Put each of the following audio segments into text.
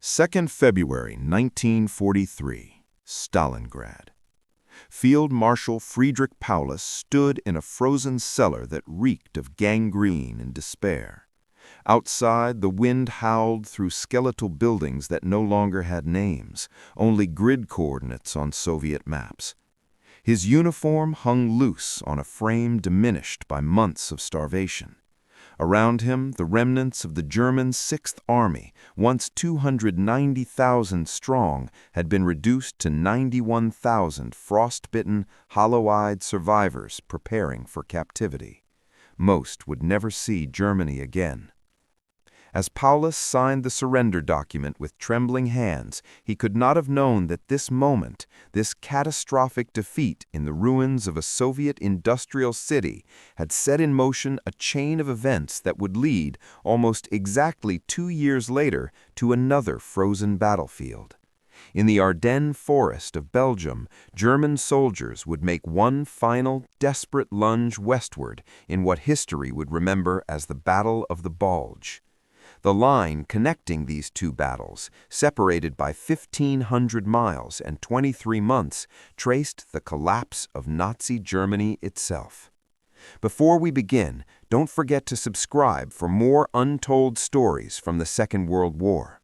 2nd February 1943, Stalingrad. Field Marshal Friedrich Paulus stood in a frozen cellar that reeked of gangrene and despair. Outside, the wind howled through skeletal buildings that no longer had names, only grid coordinates on Soviet maps. His uniform hung loose on a frame diminished by months of starvation. Around him, the remnants of the German Sixth Army, once 290,000 strong, had been reduced to 91,000 frostbitten, hollow-eyed survivors preparing for captivity. Most would never see Germany again. As Paulus signed the surrender document with trembling hands, he could not have known that this moment, this catastrophic defeat in the ruins of a Soviet industrial city, had set in motion a chain of events that would lead, almost exactly 2 years later, to another frozen battlefield. In the Ardennes forest of Belgium, German soldiers would make one final, desperate lunge westward in what history would remember as the Battle of the Bulge. The line connecting these two battles, separated by 1,500 miles and 23 months, traced the collapse of Nazi Germany itself. Before we begin, don't forget to subscribe for more untold stories from the Second World War.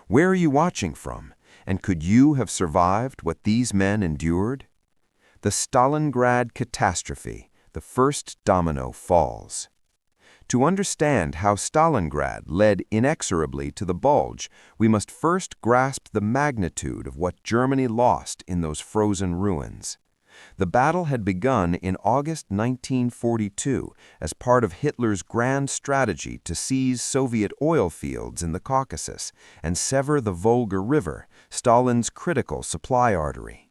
Where are you watching from, and could you have survived what these men endured? The Stalingrad catastrophe, the first domino falls. To understand how Stalingrad led inexorably to the Bulge, we must first grasp the magnitude of what Germany lost in those frozen ruins. The battle had begun in August 1942 as part of Hitler's grand strategy to seize Soviet oil fields in the Caucasus and sever the Volga River, Stalin's critical supply artery.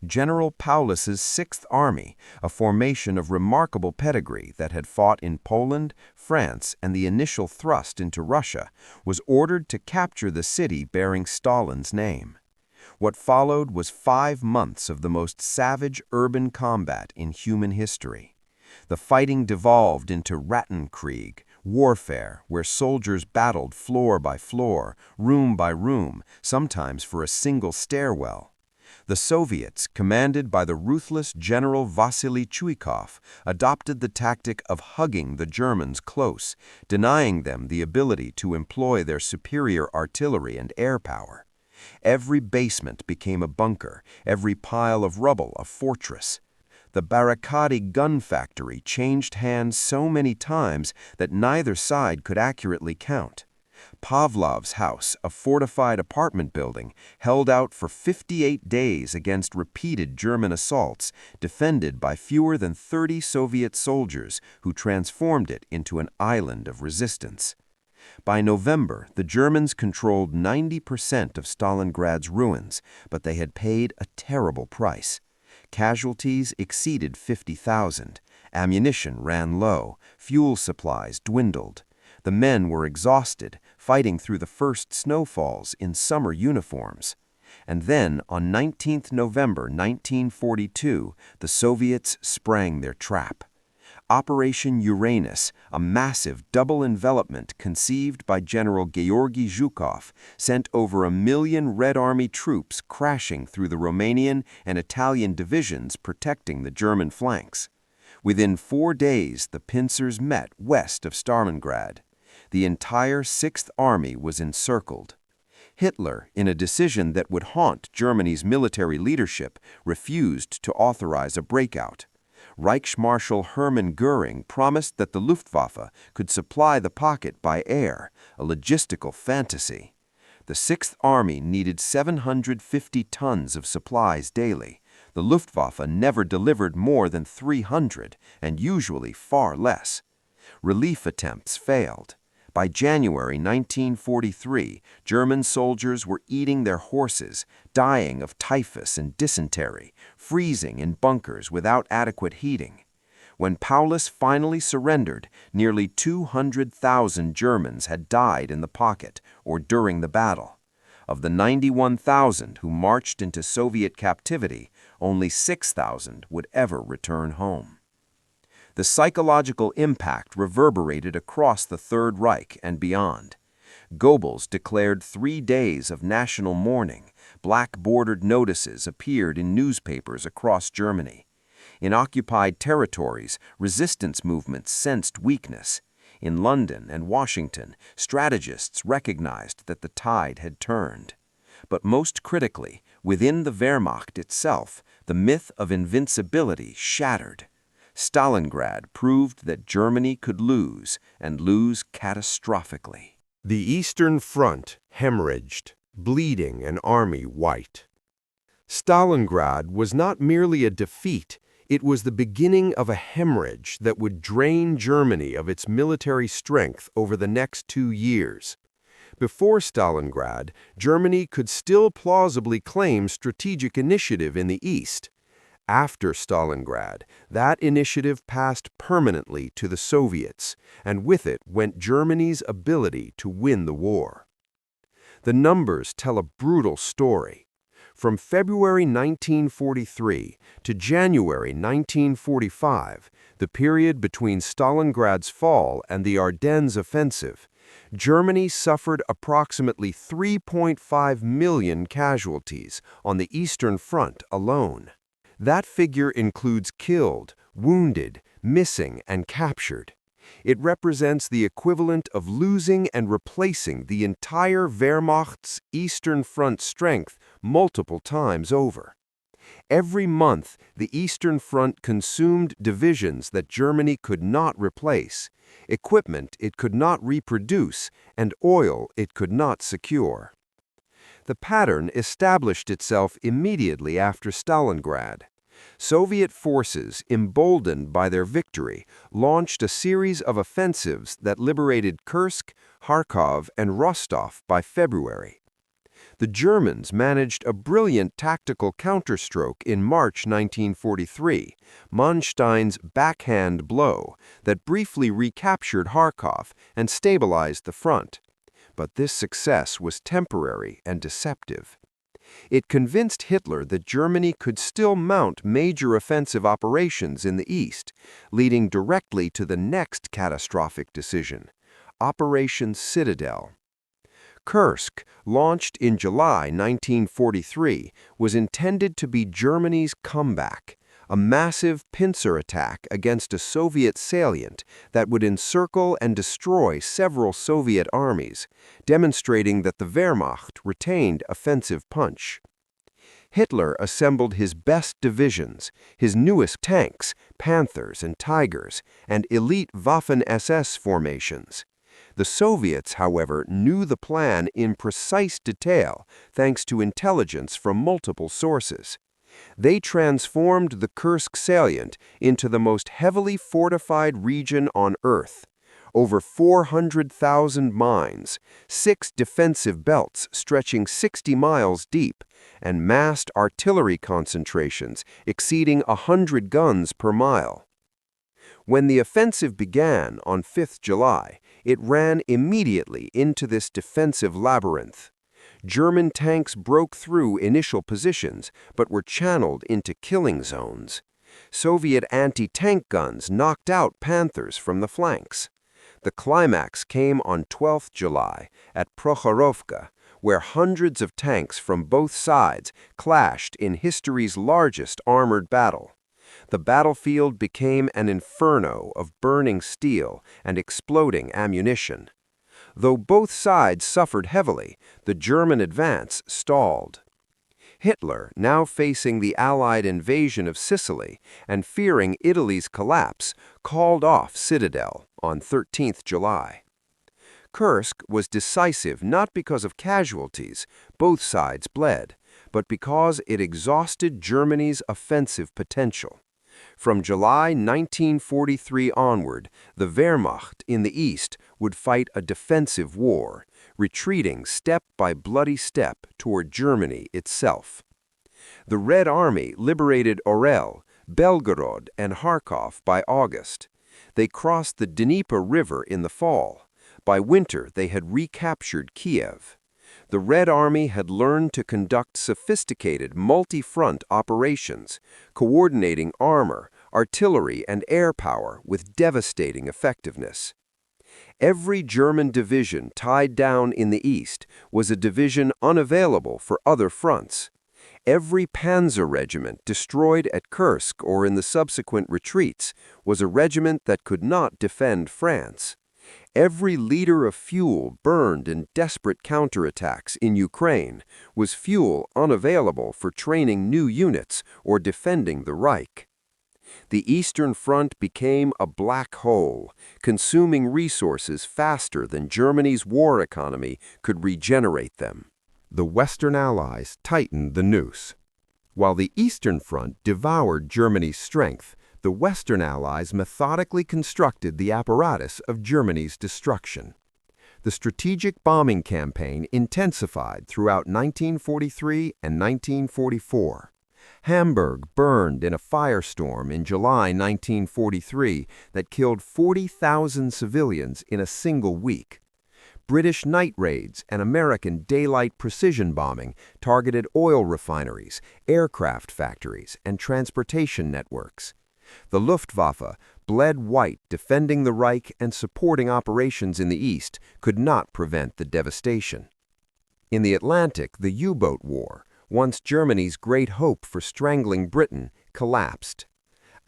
General Paulus's Sixth Army, a formation of remarkable pedigree that had fought in Poland, France, and the initial thrust into Russia, was ordered to capture the city bearing Stalin's name. What followed was 5 months of the most savage urban combat in human history. The fighting devolved into Rattenkrieg, warfare where soldiers battled floor by floor, room by room, sometimes for a single stairwell. The Soviets, commanded by the ruthless General Vasily Chuikov, adopted the tactic of hugging the Germans close, denying them the ability to employ their superior artillery and air power. Every basement became a bunker, every pile of rubble a fortress. The Barakati gun factory changed hands so many times that neither side could accurately count. Pavlov's house, a fortified apartment building, held out for 58 days against repeated German assaults, defended by fewer than 30 Soviet soldiers who transformed it into an island of resistance. By November, the Germans controlled 90% of Stalingrad's ruins, but they had paid a terrible price. Casualties exceeded 50,000, ammunition ran low, fuel supplies dwindled. The men were exhausted, fighting through the first snowfalls in summer uniforms. And then, on 19th November 1942, the Soviets sprang their trap. Operation Uranus, a massive double envelopment conceived by General Georgy Zhukov, sent over 1 million Red Army troops crashing through the Romanian and Italian divisions protecting the German flanks. Within 4 days, the pincers met west of Stalingrad. The entire Sixth Army was encircled. Hitler, in a decision that would haunt Germany's military leadership, refused to authorize a breakout. Reichsmarschall Hermann Göring promised that the Luftwaffe could supply the pocket by air, a logistical fantasy. The Sixth Army needed 750 tons of supplies daily. The Luftwaffe never delivered more than 300, and usually far less. Relief attempts failed. By January 1943, German soldiers were eating their horses, dying of typhus and dysentery, freezing in bunkers without adequate heating. When Paulus finally surrendered, nearly 200,000 Germans had died in the pocket or during the battle. Of the 91,000 who marched into Soviet captivity, only 6,000 would ever return home. The psychological impact reverberated across the Third Reich and beyond. Goebbels declared 3 days of national mourning. Black-bordered notices appeared in newspapers across Germany. In occupied territories, resistance movements sensed weakness. In London and Washington, strategists recognized that the tide had turned. But most critically, within the Wehrmacht itself, the myth of invincibility shattered. Stalingrad proved that Germany could lose, and lose catastrophically. The Eastern Front hemorrhaged, bleeding an army white. Stalingrad was not merely a defeat, it was the beginning of a hemorrhage that would drain Germany of its military strength over the next 2 years. Before Stalingrad, Germany could still plausibly claim strategic initiative in the East. After Stalingrad, that initiative passed permanently to the Soviets, and with it went Germany's ability to win the war. The numbers tell a brutal story. From February 1943 to January 1945, the period between Stalingrad's fall and the Ardennes offensive, Germany suffered approximately 3.5 million casualties on the Eastern Front alone. That figure includes killed, wounded, missing, and captured. It represents the equivalent of losing and replacing the entire Wehrmacht's Eastern Front strength multiple times over. Every month, the Eastern Front consumed divisions that Germany could not replace, equipment it could not reproduce, and oil it could not secure. The pattern established itself immediately after Stalingrad. Soviet forces, emboldened by their victory, launched a series of offensives that liberated Kursk, Kharkov, and Rostov by February. The Germans managed a brilliant tactical counterstroke in March 1943, Manstein's backhand blow, that briefly recaptured Kharkov and stabilized the front. But this success was temporary and deceptive. It convinced Hitler that Germany could still mount major offensive operations in the East, leading directly to the next catastrophic decision, Operation Citadel. Kursk, launched in July 1943, was intended to be Germany's comeback, a massive pincer attack against a Soviet salient that would encircle and destroy several Soviet armies, demonstrating that the Wehrmacht retained offensive punch. Hitler assembled his best divisions, his newest tanks, Panthers and Tigers, and elite Waffen-SS formations. The Soviets, however, knew the plan in precise detail thanks to intelligence from multiple sources. They transformed the Kursk salient into the most heavily fortified region on Earth. Over 400,000 mines, 6 defensive belts stretching 60 miles deep, and massed artillery concentrations exceeding 100 guns per mile. When the offensive began on 5 July, it ran immediately into this defensive labyrinth. German tanks broke through initial positions, but were channeled into killing zones. Soviet anti-tank guns knocked out Panthers from the flanks. The climax came on 12 July at Prokhorovka, where hundreds of tanks from both sides clashed in history's largest armored battle. The battlefield became an inferno of burning steel and exploding ammunition. Though both sides suffered heavily, the German advance stalled. Hitler, now facing the Allied invasion of Sicily and fearing Italy's collapse, called off Citadel on 13 July. Kursk was decisive not because of casualties, both sides bled, but because it exhausted Germany's offensive potential. From July 1943 onward, the Wehrmacht in the East would fight a defensive war, retreating step by bloody step toward Germany itself. The Red Army liberated Orel, Belgorod, and Kharkov by August. They crossed the Dnieper River in the fall. By winter, they had recaptured Kiev. The Red Army had learned to conduct sophisticated multi-front operations, coordinating armor, artillery, and air power with devastating effectiveness. Every German division tied down in the east was a division unavailable for other fronts. Every panzer regiment destroyed at Kursk or in the subsequent retreats was a regiment that could not defend France. Every liter of fuel burned in desperate counterattacks in Ukraine was fuel unavailable for training new units or defending the Reich. The Eastern Front became a black hole, consuming resources faster than Germany's war economy could regenerate them. The Western Allies tightened the noose. While the Eastern Front devoured Germany's strength, the Western Allies methodically constructed the apparatus of Germany's destruction. The strategic bombing campaign intensified throughout 1943 and 1944. Hamburg burned in a firestorm in July 1943 that killed 40,000 civilians in a single week. British night raids and American daylight precision bombing targeted oil refineries, aircraft factories, and transportation networks. The Luftwaffe, bled white defending the Reich and supporting operations in the East, could not prevent the devastation. In the Atlantic, the U-boat war, once Germany's great hope for strangling Britain, collapsed.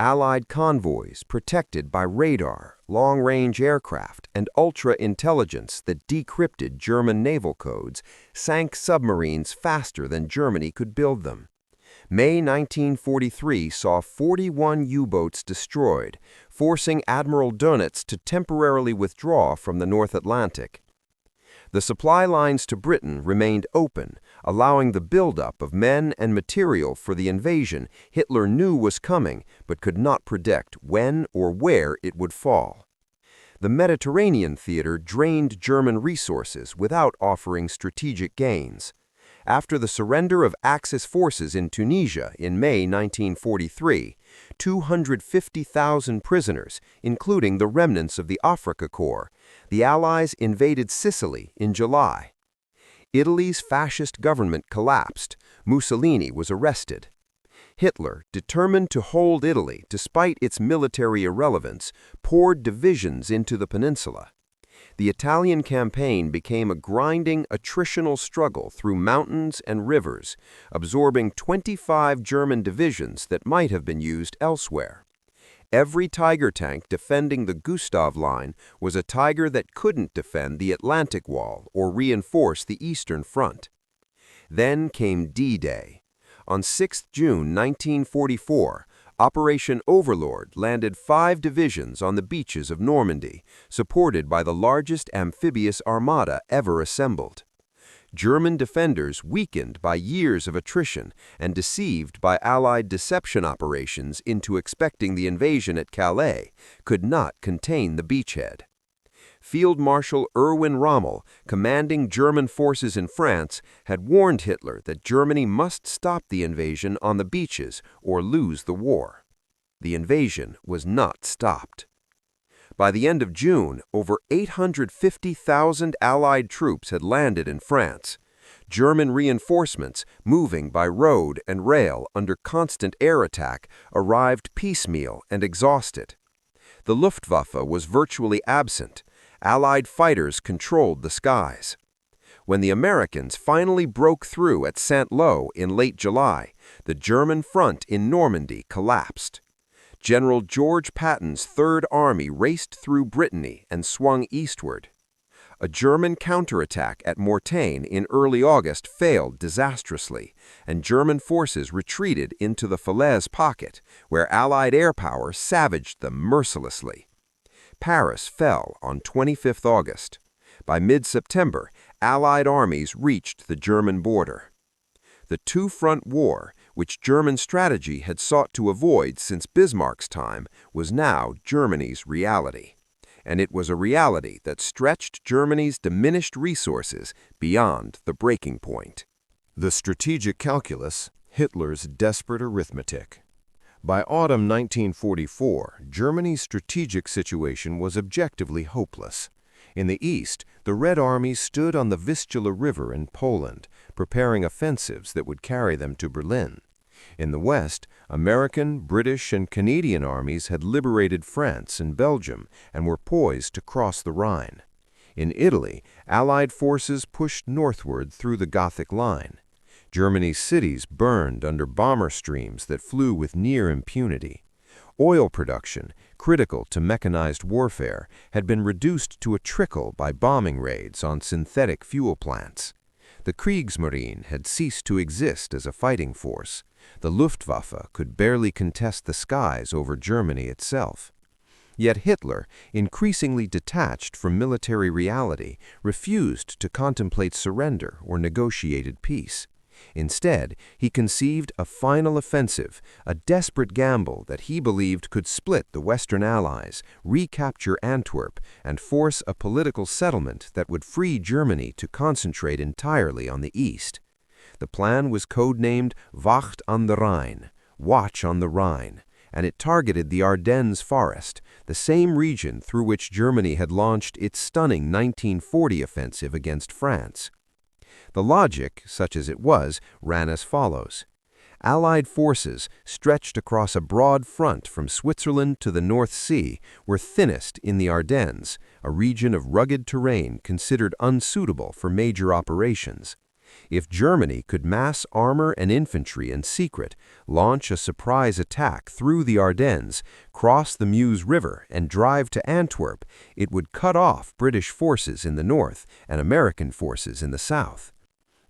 Allied convoys, protected by radar, long-range aircraft, and ultra-intelligence that decrypted German naval codes, sank submarines faster than Germany could build them. May 1943 saw 41 U-boats destroyed, forcing Admiral Dönitz to temporarily withdraw from the North Atlantic. The supply lines to Britain remained open, allowing the buildup of men and material for the invasion Hitler knew was coming but could not predict when or where it would fall. The Mediterranean theater drained German resources without offering strategic gains. After the surrender of Axis forces in Tunisia in May 1943, 250,000 prisoners, including the remnants of the Afrika Korps, the Allies invaded Sicily in July. Italy's fascist government collapsed. Mussolini was arrested. Hitler, determined to hold Italy despite its military irrelevance, poured divisions into the peninsula. The Italian campaign became a grinding, attritional struggle through mountains and rivers, absorbing 25 German divisions that might have been used elsewhere. Every Tiger tank defending the Gustav Line was a Tiger that couldn't defend the Atlantic Wall or reinforce the Eastern Front. Then came D-Day. On 6 June 1944, Operation Overlord landed 5 divisions on the beaches of Normandy, supported by the largest amphibious armada ever assembled. German defenders, weakened by years of attrition and deceived by Allied deception operations into expecting the invasion at Calais, could not contain the beachhead. Field Marshal Erwin Rommel, commanding German forces in France, had warned Hitler that Germany must stop the invasion on the beaches or lose the war. The invasion was not stopped. By the end of June, over 850,000 Allied troops had landed in France. German reinforcements, moving by road and rail under constant air attack, arrived piecemeal and exhausted. The Luftwaffe was virtually absent. Allied fighters controlled the skies. When the Americans finally broke through at Saint-Lô in late July, the German front in Normandy collapsed. General George Patton's Third Army raced through Brittany and swung eastward. A German counterattack at Mortain in early August failed disastrously, and German forces retreated into the Falaise pocket, where Allied air power savaged them mercilessly. Paris fell on 25 August. By mid-September, Allied armies reached the German border. The two-front war, which German strategy had sought to avoid since Bismarck's time, was now Germany's reality. And it was a reality that stretched Germany's diminished resources beyond the breaking point. The strategic calculus, Hitler's desperate arithmetic. By autumn 1944, Germany's strategic situation was objectively hopeless. In the east, the Red Army stood on the Vistula River in Poland, preparing offensives that would carry them to Berlin. In the West, American, British, and Canadian armies had liberated France and Belgium and were poised to cross the Rhine. In Italy, Allied forces pushed northward through the Gothic line. Germany's cities burned under bomber streams that flew with near impunity. Oil production, critical to mechanized warfare, had been reduced to a trickle by bombing raids on synthetic fuel plants. The Kriegsmarine had ceased to exist as a fighting force. The Luftwaffe could barely contest the skies over Germany itself. Yet Hitler, increasingly detached from military reality, refused to contemplate surrender or negotiated peace. Instead, he conceived a final offensive, a desperate gamble that he believed could split the Western Allies, recapture Antwerp, and force a political settlement that would free Germany to concentrate entirely on the East. The plan was codenamed Wacht an der Rhein, Watch on the Rhine, and it targeted the Ardennes Forest, the same region through which Germany had launched its stunning 1940 offensive against France. The logic, such as it was, ran as follows. Allied forces, stretched across a broad front from Switzerland to the North Sea, were thinnest in the Ardennes, a region of rugged terrain considered unsuitable for major operations. If Germany could mass armor and infantry in secret, launch a surprise attack through the Ardennes, cross the Meuse River, and drive to Antwerp, it would cut off British forces in the north and American forces in the south.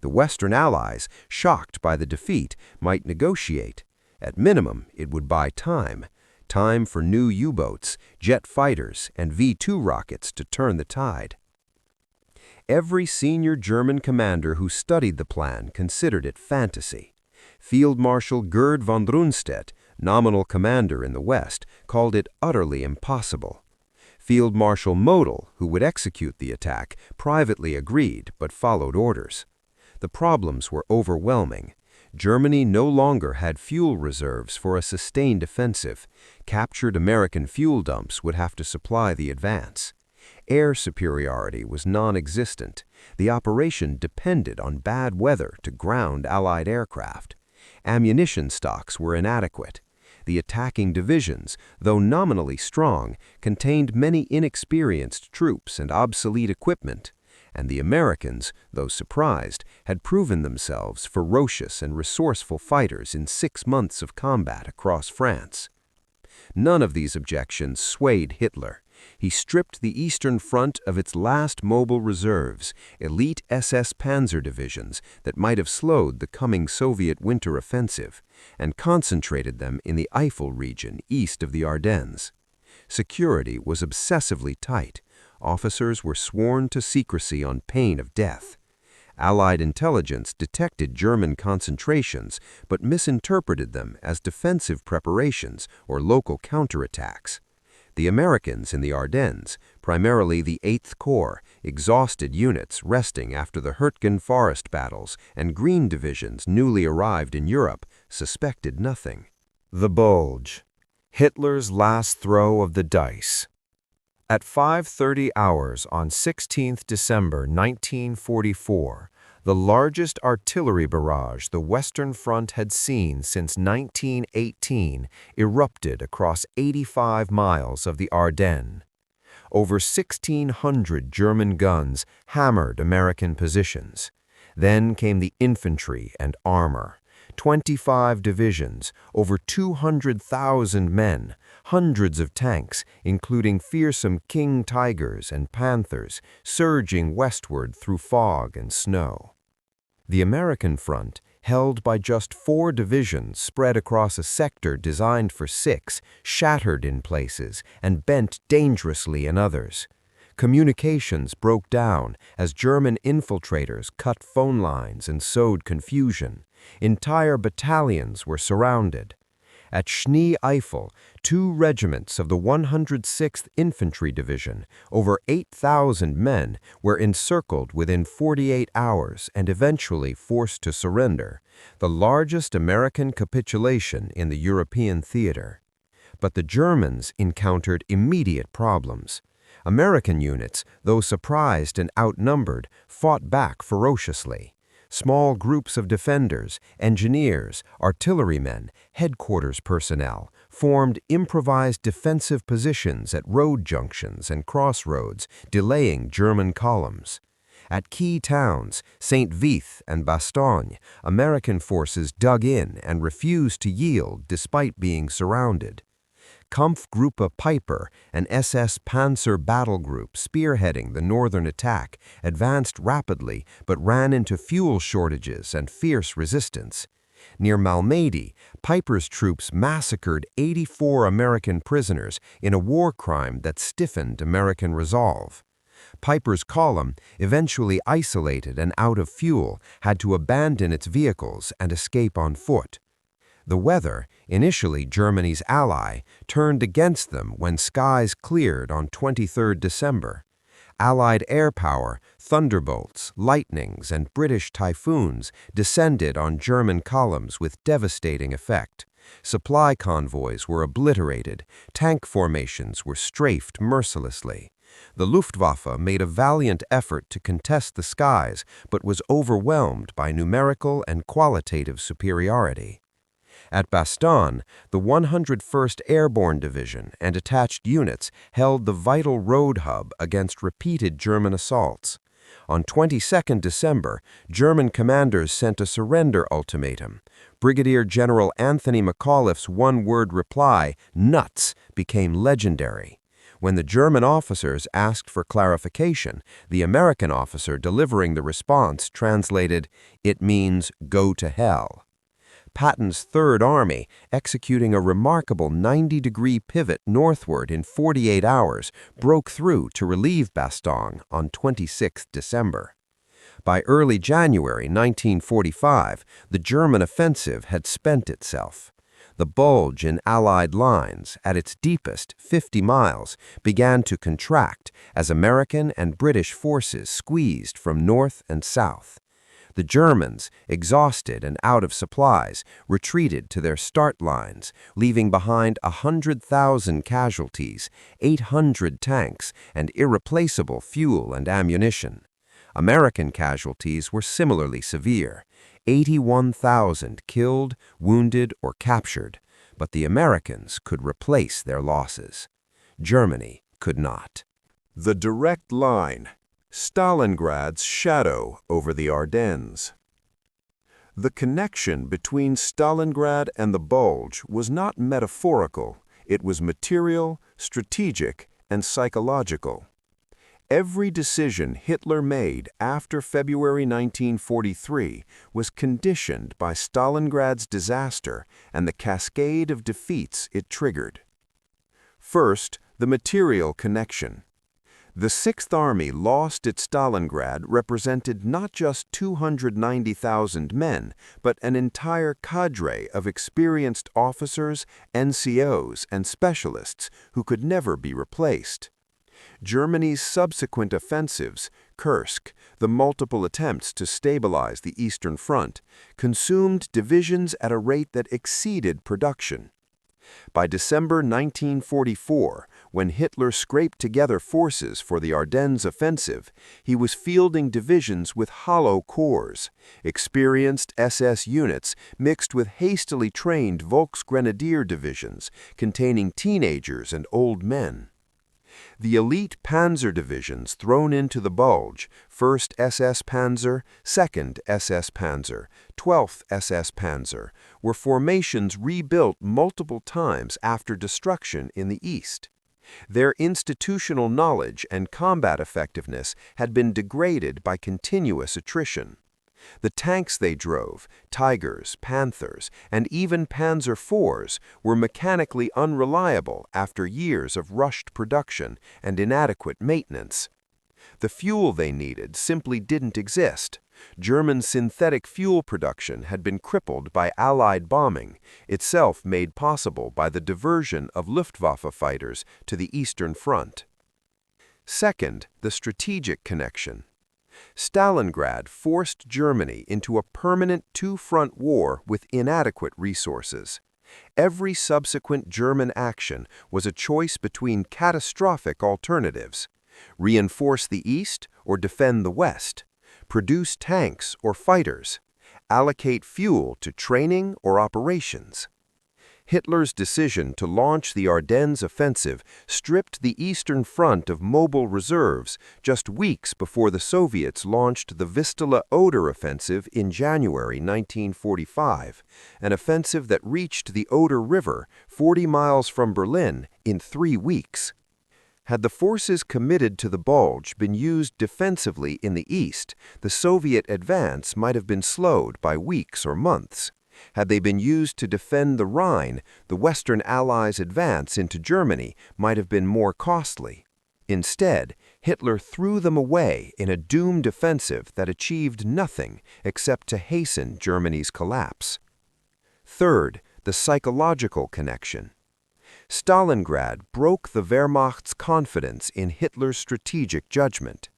The Western Allies, shocked by the defeat, might negotiate. At minimum, it would buy time for new U-boats, jet fighters, and V-2 rockets to turn the tide. Every senior German commander who studied the plan considered it fantasy. Field Marshal Gerd von Rundstedt, nominal commander in the West, called it utterly impossible. Field Marshal Model, who would execute the attack, privately agreed but followed orders. The problems were overwhelming. Germany no longer had fuel reserves for a sustained offensive. Captured American fuel dumps would have to supply the advance. Air superiority was non-existent. The operation depended on bad weather to ground Allied aircraft. Ammunition stocks were inadequate. The attacking divisions, though nominally strong, contained many inexperienced troops and obsolete equipment. And the Americans, though surprised, had proven themselves ferocious and resourceful fighters in 6 months of combat across France. None of these objections swayed Hitler. He stripped the Eastern Front of its last mobile reserves, elite SS Panzer divisions that might have slowed the coming Soviet winter offensive, and concentrated them in the Eifel region east of the Ardennes. Security was obsessively tight. Officers were sworn to secrecy on pain of death. Allied intelligence detected German concentrations but misinterpreted them as defensive preparations or local counterattacks. The Americans in the Ardennes, primarily the 8th Corps, exhausted units resting after the Hürtgen Forest battles, and Green divisions newly arrived in Europe, suspected nothing. The Bulge. Hitler's last throw of the dice. At 5:30 hours on 16 December 1944, the largest artillery barrage the Western Front had seen since 1918 erupted across 85 miles of the Ardennes. Over 1,600 German guns hammered American positions. Then came the infantry and armor. 25 divisions, over 200,000 men, hundreds of tanks, including fearsome King Tigers and Panthers, surging westward through fog and snow. The American front, held by just 4 divisions spread across a sector designed for 6, shattered in places and bent dangerously in others. Communications broke down as German infiltrators cut phone lines and sowed confusion. Entire battalions were surrounded. At Schnee-Eifel, 2 regiments of the 106th Infantry Division, over 8,000 men, were encircled within 48 hours and eventually forced to surrender, the largest American capitulation in the European theater. But the Germans encountered immediate problems. American units, though surprised and outnumbered, fought back ferociously. Small groups of defenders, engineers, artillerymen, headquarters personnel formed improvised defensive positions at road junctions and crossroads, delaying German columns. At key towns, St. Vith and Bastogne, American forces dug in and refused to yield despite being surrounded. Kampfgruppe Piper, an SS Panzer battle group spearheading the northern attack, advanced rapidly but ran into fuel shortages and fierce resistance. Near Malmedy, Piper's troops massacred 84 American prisoners in a war crime that stiffened American resolve. Piper's column, eventually isolated and out of fuel, had to abandon its vehicles and escape on foot. The weather, initially Germany's ally, turned against them when skies cleared on 23 December. Allied air power, thunderbolts, lightnings, and British typhoons descended on German columns with devastating effect. Supply convoys were obliterated, tank formations were strafed mercilessly. The Luftwaffe made a valiant effort to contest the skies, but was overwhelmed by numerical and qualitative superiority. At Bastogne, the 101st Airborne Division and attached units held the vital road hub against repeated German assaults. On 22 December, German commanders sent a surrender ultimatum. Brigadier General Anthony McAuliffe's one-word reply, "Nuts," became legendary. When the German officers asked for clarification, the American officer delivering the response translated, "It means go to hell." Patton's Third Army, executing a remarkable 90-degree pivot northward in 48 hours, broke through to relieve Bastogne on 26 December. By early January 1945, the German offensive had spent itself. The bulge in Allied lines, at its deepest, 50 miles, began to contract as American and British forces squeezed from north and south. The Germans, exhausted and out of supplies, retreated to their start lines, leaving behind 100,000 casualties, 800 tanks, and irreplaceable fuel and ammunition. American casualties were similarly severe, 81,000 killed, wounded, or captured, but the Americans could replace their losses. Germany could not. The direct line. Stalingrad's shadow over the Ardennes. The connection between Stalingrad and the Bulge was not metaphorical, it was material, strategic, and psychological. Every decision Hitler made after February 1943 was conditioned by Stalingrad's disaster and the cascade of defeats it triggered. First, the material connection. The Sixth Army lost at Stalingrad represented not just 290,000 men, but an entire cadre of experienced officers, NCOs, and specialists who could never be replaced. Germany's subsequent offensives, Kursk, the multiple attempts to stabilize the Eastern Front, consumed divisions at a rate that exceeded production. By December 1944, when Hitler scraped together forces for the Ardennes offensive, he was fielding divisions with hollow cores, experienced SS units mixed with hastily trained Volksgrenadier divisions containing teenagers and old men. The elite panzer divisions thrown into the Bulge, 1st SS Panzer, 2nd SS Panzer, 12th SS Panzer, were formations rebuilt multiple times after destruction in the East. Their institutional knowledge and combat effectiveness had been degraded by continuous attrition. The tanks they drove, Tigers, Panthers, and even Panzer IVs, were mechanically unreliable after years of rushed production and inadequate maintenance. The fuel they needed simply didn't exist. German synthetic fuel production had been crippled by Allied bombing, itself made possible by the diversion of Luftwaffe fighters to the Eastern Front. Second, the strategic connection. Stalingrad forced Germany into a permanent two-front war with inadequate resources. Every subsequent German action was a choice between catastrophic alternatives: reinforce the East or defend the West, produce tanks or fighters, allocate fuel to training or operations. Hitler's decision to launch the Ardennes offensive stripped the Eastern Front of mobile reserves just weeks before the Soviets launched the Vistula-Oder offensive in January 1945, an offensive that reached the Oder River 40 miles from Berlin in 3 weeks. Had the forces committed to the Bulge been used defensively in the east, the Soviet advance might have been slowed by weeks or months. Had they been used to defend the Rhine, the Western Allies' advance into Germany might have been more costly. Instead, Hitler threw them away in a doomed offensive that achieved nothing except to hasten Germany's collapse. Third, the psychological connection. Stalingrad broke the Wehrmacht's confidence in Hitler's strategic judgment.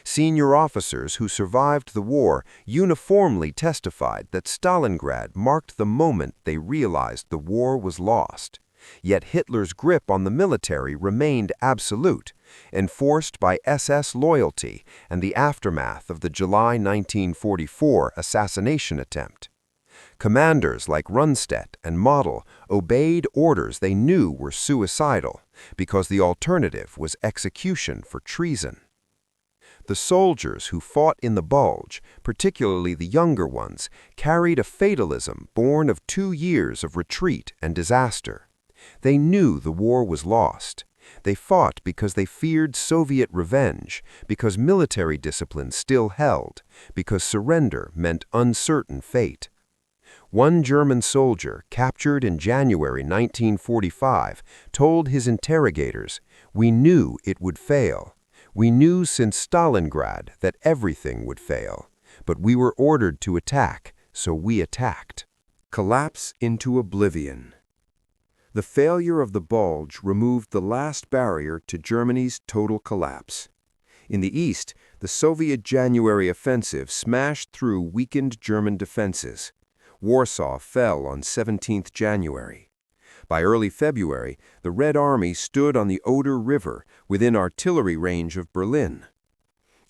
Senior officers who survived the war uniformly testified that Stalingrad marked the moment they realized the war was lost. Yet Hitler's grip on the military remained absolute, enforced by SS loyalty and the aftermath of the July 1944 assassination attempt. Commanders like Rundstedt and Model obeyed orders they knew were suicidal because the alternative was execution for treason. The soldiers who fought in the Bulge, particularly the younger ones, carried a fatalism born of 2 years of retreat and disaster. They knew the war was lost. They fought because they feared Soviet revenge, because military discipline still held, because surrender meant uncertain fate. One German soldier, captured in January 1945, told his interrogators, "We knew it would fail. We knew since Stalingrad that everything would fail, but we were ordered to attack, so we attacked." Collapse into oblivion. The failure of the Bulge removed the last barrier to Germany's total collapse. In the east, the Soviet January offensive smashed through weakened German defenses. Warsaw fell on 17th January. By early February, the Red Army stood on the Oder River within artillery range of Berlin.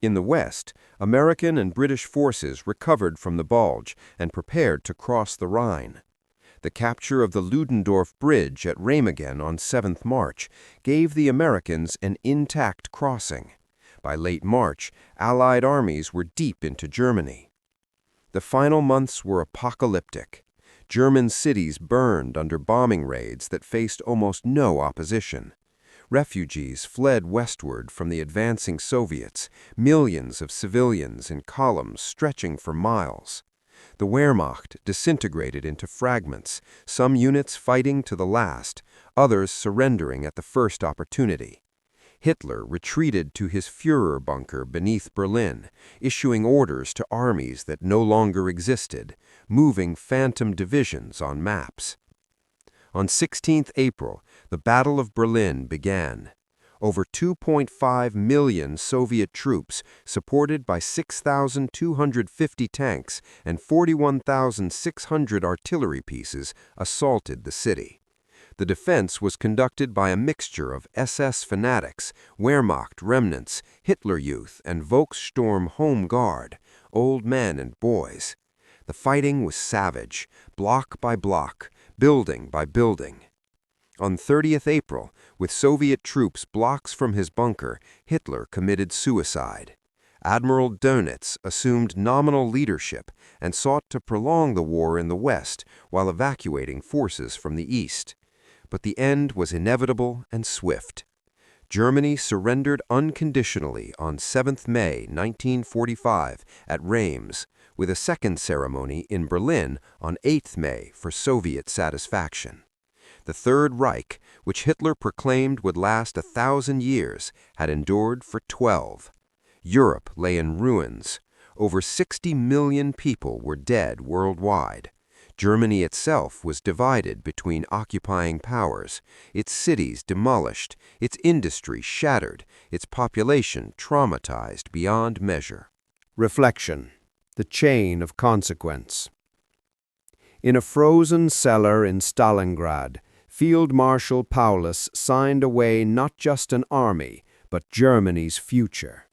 In the west, American and British forces recovered from the Bulge and prepared to cross the Rhine. The capture of the Ludendorff Bridge at Remagen on 7th March gave the Americans an intact crossing. By late March, Allied armies were deep into Germany. The final months were apocalyptic. German cities burned under bombing raids that faced almost no opposition. Refugees fled westward from the advancing Soviets, millions of civilians in columns stretching for miles. The Wehrmacht disintegrated into fragments, some units fighting to the last, others surrendering at the first opportunity. Hitler retreated to his Führer bunker beneath Berlin, issuing orders to armies that no longer existed, moving phantom divisions on maps. On 16th April, the Battle of Berlin began. Over 2.5 million Soviet troops, supported by 6,250 tanks and 41,600 artillery pieces, assaulted the city. The defense was conducted by a mixture of SS fanatics, Wehrmacht remnants, Hitler Youth, and Volkssturm Home Guard, old men and boys. The fighting was savage, block by block, building by building. On 30th April, with Soviet troops blocks from his bunker, Hitler committed suicide. Admiral Dönitz assumed nominal leadership and sought to prolong the war in the west while evacuating forces from the east. But the end was inevitable and swift. Germany surrendered unconditionally on 7th May 1945 at Reims, with a second ceremony in Berlin on 8th May for Soviet satisfaction. The Third Reich, which Hitler proclaimed would last 1,000 years, had endured for 12. Europe lay in ruins. Over 60 million people were dead worldwide. Germany itself was divided between occupying powers, its cities demolished, its industry shattered, its population traumatized beyond measure. Reflection: the chain of consequence. In a frozen cellar in Stalingrad, Field Marshal Paulus signed away not just an army, but Germany's future.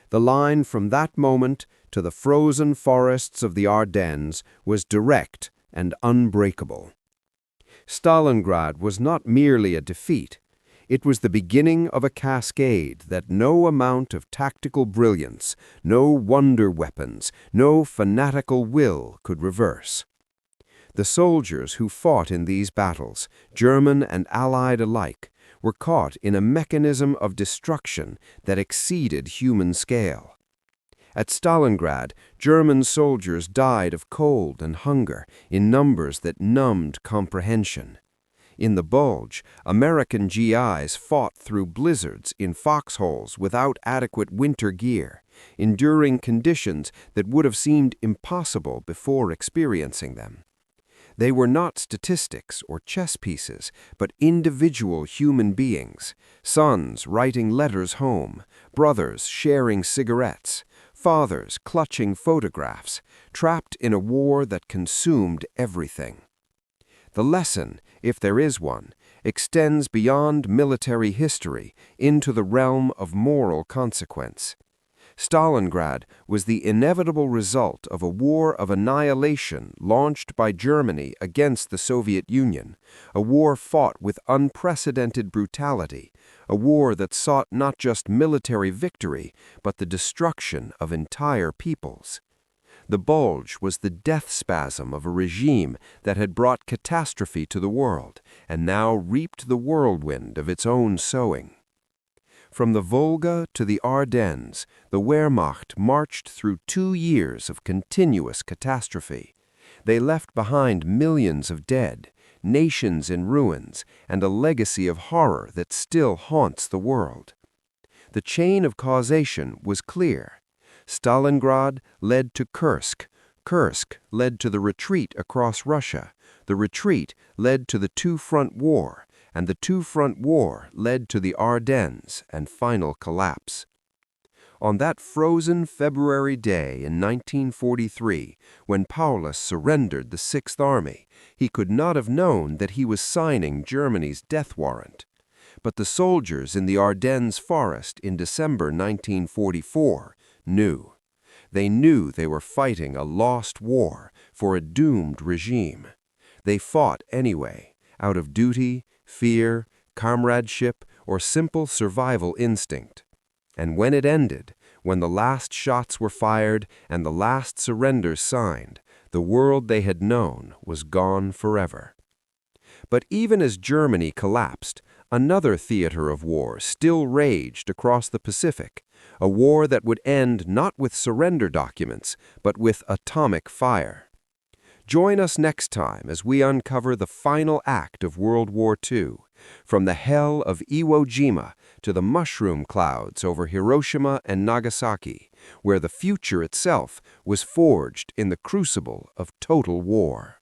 The line from that moment to the frozen forests of the Ardennes was direct and unbreakable. Stalingrad was not merely a defeat. It was the beginning of a cascade that no amount of tactical brilliance, no wonder weapons, no fanatical will could reverse. The soldiers who fought in these battles, German and Allied alike, were caught in a mechanism of destruction that exceeded human scale. At Stalingrad, German soldiers died of cold and hunger in numbers that numbed comprehension. In the Bulge, American GIs fought through blizzards in foxholes without adequate winter gear, enduring conditions that would have seemed impossible before experiencing them. They were not statistics or chess pieces, but individual human beings, sons writing letters home, brothers sharing cigarettes, fathers clutching photographs, trapped in a war that consumed everything. The lesson, if there is one, extends beyond military history into the realm of moral consequence. Stalingrad was the inevitable result of a war of annihilation launched by Germany against the Soviet Union, a war fought with unprecedented brutality, a war that sought not just military victory, but the destruction of entire peoples. The Bulge was the death spasm of a regime that had brought catastrophe to the world and now reaped the whirlwind of its own sowing. From the Volga to the Ardennes, the Wehrmacht marched through 2 years of continuous catastrophe. They left behind millions of dead, nations in ruins, and a legacy of horror that still haunts the world. The chain of causation was clear. Stalingrad led to Kursk. Kursk led to the retreat across Russia. The retreat led to the two-front war, and the two-front war led to the Ardennes and final collapse. On that frozen February day in 1943, when Paulus surrendered the Sixth Army, he could not have known that he was signing Germany's death warrant. But the soldiers in the Ardennes forest in December 1944 knew. They knew they were fighting a lost war for a doomed regime. They fought anyway, out of duty, fear, comradeship, or simple survival instinct. And when it ended, when the last shots were fired and the last surrenders signed, the world they had known was gone forever. But even as Germany collapsed, another theater of war still raged across the Pacific, a war that would end not with surrender documents, but with atomic fire. Join us next time as we uncover the final act of World War II, from the hell of Iwo Jima to the mushroom clouds over Hiroshima and Nagasaki, where the future itself was forged in the crucible of total war.